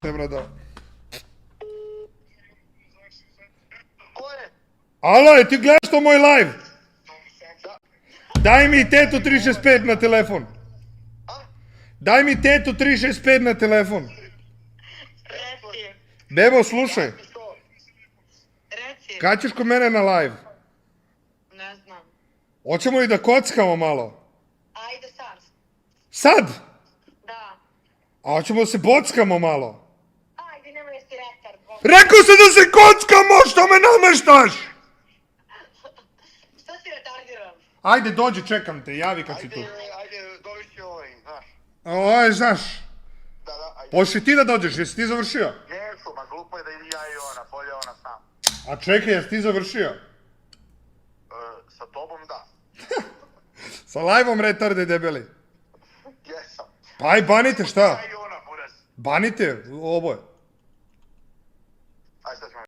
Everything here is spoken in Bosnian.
te brado. Ko je? Alo, ti gledaš to moj live? Daj mi tetu 365 na telefon. Daj mi tetu 365 na telefon. Reci, Bebo, slušaj. Što? reci. Kad ćeš kod mene na live? Ne znam. Hoćemo li da kockamo malo? Ajde sad. Sad? Da. A hoćemo da se bockamo malo? Ajde, nemoj si retard. Rekao sam da se kockamo, što me nameštaš? Što si retardiran? Ajde, dođi, čekam te, javi kad si tu. Ajde, dovešći ovaj, znaš. Znaš, Da, ajde. hoćeš ti da dođeš, jesi ti završio? Jesu, ma glupo je da idem ja i ona, bolje ona sam. A čekaj, jesi ti završio? Sa tobom da. Sa live-om retarde debeli. Jesam. Pa aj, banite, šta? Ja i ona, buraz. Banite, oboje. Aj, sad ćemo